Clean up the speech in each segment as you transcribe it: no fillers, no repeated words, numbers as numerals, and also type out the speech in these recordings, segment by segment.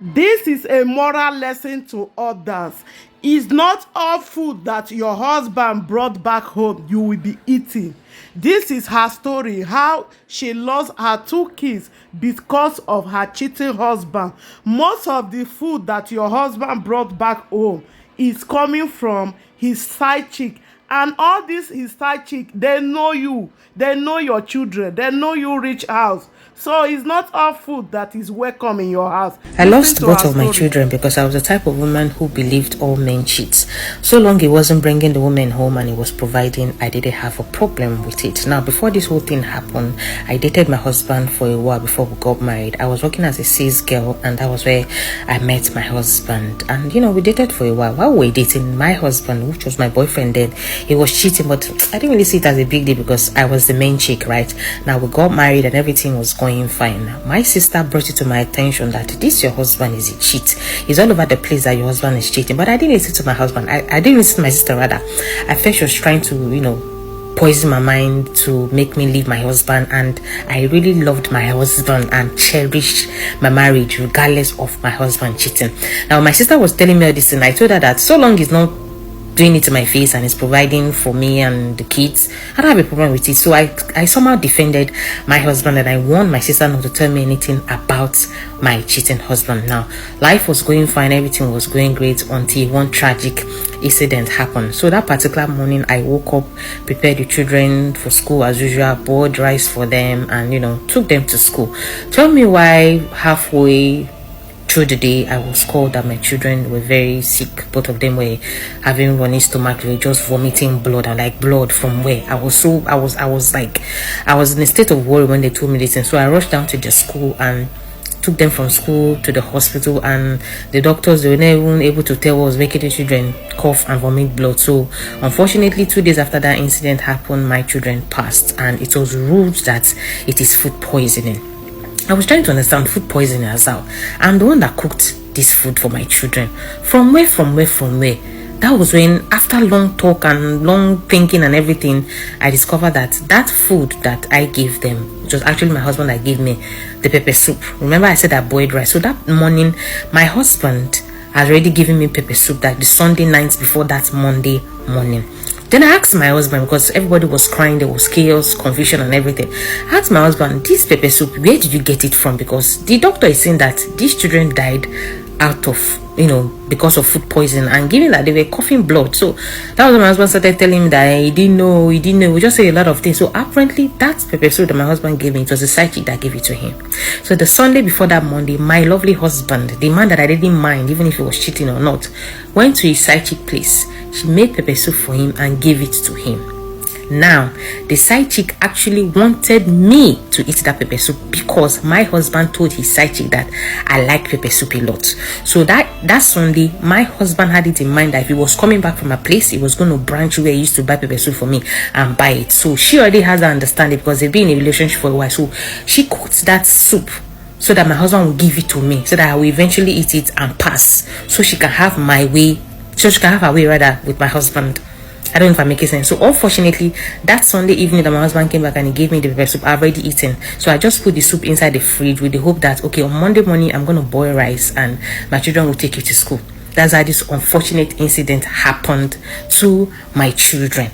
This is a moral lesson to others. It's not all food that your husband brought back home you will be eating. This is her story, how she lost her two kids because of her cheating husband. Most of the food that your husband brought back home is coming from his side chick. And all this his side chick, they know you, they know your children, they know you reach house. So it's not all food that is welcome in your house. I Listen lost to both her of my story. children because I was the type of woman who believed all men cheat. So long it wasn't bringing the woman home and it was providing, I didn't have a problem with it. Now, before this whole thing happened, I dated my husband for a while before we got married. I was working as a sales girl, and that was where I met my husband. And we dated for a while. While we were dating, my husband, which was my boyfriend then, he was cheating, but I didn't really see it as a big deal because I was the main chick, right? Now we got married and everything was going fine. My sister brought it to my attention that this your husband is a cheat. It's all over the place that your husband is cheating. But I didn't listen to my husband. I didn't listen to my sister rather. I felt she was trying to, poison my mind to make me leave my husband, and I really loved my husband and cherished my marriage regardless of my husband cheating. Now my sister was telling me all this, and I told her that so long it's not doing it to my face and is providing for me and the kids, I don't have a problem with it. So I somehow defended my husband, and I warned my sister not to tell me anything about my cheating husband. Now life was going fine, everything was going great until one tragic incident happened. So that particular morning I woke up, prepared the children for school as usual, boiled rice for them, and took them to school. Tell me why halfway through the day I was called that my children were very sick. Both of them were having running stomach, they were just vomiting blood. And like, blood from where? I was in a state of worry when they told me this, and so I rushed down to the school and took them from school to the hospital, and the doctors, they were not even able to tell what was making the children cough and vomit blood. So unfortunately, 2 days after that incident happened, my children passed, and it was ruled that it is food poisoning. I was trying to understand food poisoning as how. I'm the one that cooked this food for my children. From where? That was when, after long talk and long thinking and everything, I discovered that food that I gave them, it was actually my husband that gave me the pepper soup. Remember I said I boiled rice. So that morning, my husband had already given me pepper soup that the Sunday night before that Monday morning. Then I asked my husband, because everybody was crying, there was chaos, confusion and everything. I asked my husband, this pepper soup, where did you get it from? Because the doctor is saying that these children died out of, because of food poisoning, and given that they were coughing blood. So that was when my husband started telling me that he didn't know, we just say a lot of things. So apparently that pepper soup that my husband gave me, it was the side chick that gave it to him. So the Sunday before that Monday, my lovely husband, the man that I didn't mind even if he was cheating or not, went to his side chick place. She made pepper soup for him and gave it to him. Now, the side chick actually wanted me to eat that pepper soup because my husband told his side chick that I like pepper soup a lot. So that Sunday, my husband had it in mind that if he was coming back from a place, he was going to branch where he used to buy pepper soup for me and buy it. So she already has that understanding because they've been in a relationship for a while. So she cooked that soup so that my husband will give it to me, so that I will eventually eat it and pass, so she can have my way. So she can have her way rather with my husband. I don't know if I'm making sense. So unfortunately, that Sunday evening that my husband came back and he gave me the pepper soup, I've already eaten. So I just put the soup inside the fridge with the hope that, okay, on Monday morning, I'm going to boil rice and my children will take it to school. That's how this unfortunate incident happened to my children.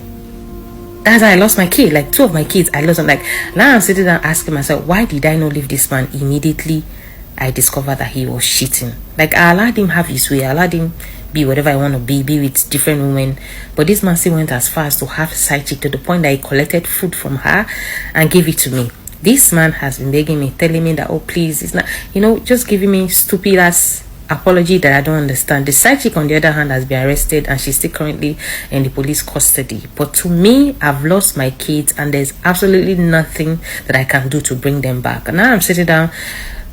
That's how I lost my kid. Like, 2 of my kids, I lost them. Like, now I'm sitting there asking myself, why did I not leave this man? Immediately, I discovered that he was cheating. Like, I allowed him have his way. I allowed him be whatever I want to be with different women. But this man still went as far as to have a side chick, to the point that he collected food from her and gave it to me. This man has been begging me, telling me that, oh, please, it's not, just giving me stupid ass apology that I don't understand. The side chick, on the other hand, has been arrested and she's still currently in the police custody. But to me, I've lost my kids and there's absolutely nothing that I can do to bring them back. And now I'm sitting down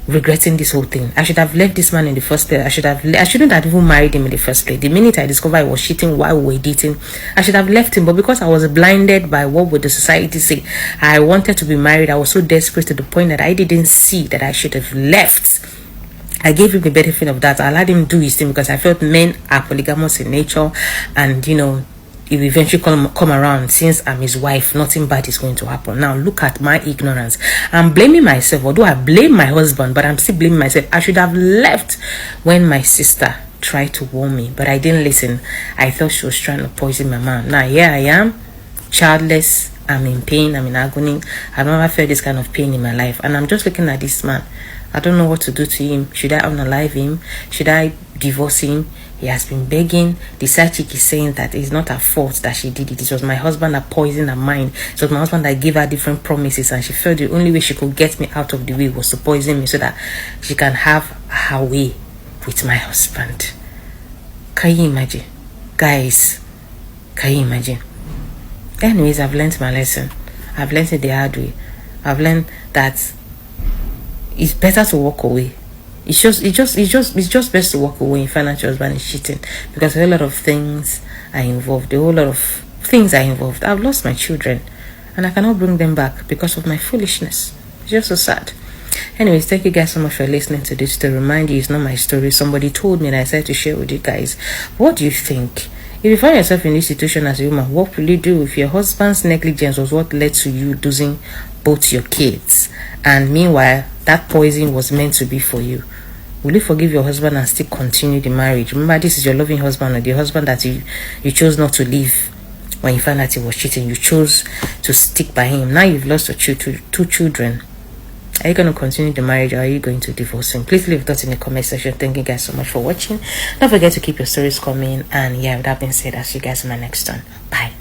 regretting this whole thing. I should have left this man in the first place. I shouldn't have even married him in the first place. The minute I discovered I was cheating while we were dating, I should have left him. But because I was blinded by what would the society say, I wanted to be married. I was so desperate to the point that I didn't see that I should have left. I gave him the benefit of that. I allowed him do his thing because I felt men are polygamous in nature, and will eventually come around. Since I'm his wife, nothing bad is going to happen. Now look at my ignorance. I'm blaming myself, although I blame my husband, but I'm still blaming myself. I should have left when my sister tried to warn me, but I didn't listen. I thought she was trying to poison my man. Now here I am, childless. I'm in pain, I'm in agony. I've never felt this kind of pain in my life, and I'm just looking at this man. I don't know what to do to him. Should I unalive him? Should I divorce him? He has been begging. The side chick is saying that it's not her fault that she did it. It was my husband that poisoned her mind. It was my husband that gave her different promises, and she felt the only way she could get me out of the way was to poison me so that she can have her way with my husband. Can you imagine? Guys, can you imagine? Anyways, I've learned my lesson. I've learned it the hard way. I've learned that it's better to walk away. It's just best to walk away when you find out your husband is cheating, because a whole lot of things are involved. A whole lot of things are involved. I've lost my children, and I cannot bring them back because of my foolishness. It's just so sad. Anyways, thank you guys so much for listening to this. To remind you, it's not my story. Somebody told me, and I decided to share with you guys. What do you think? If you find yourself in this situation as a woman, what will you do if your husband's negligence was what led to you losing both your kids, and meanwhile that poison was meant to be for you? Will you forgive your husband and still continue the marriage? Remember, this is your loving husband, or the husband that you chose not to leave when you found out he was cheating. You chose to stick by him. Now you've lost your two children. Are you going to continue the marriage, or are you going to divorce him? Please leave thoughts in the comment section. Thank you guys so much for watching. Don't forget to keep your stories coming. And yeah, with that being said, I'll see you guys in my next one. Bye.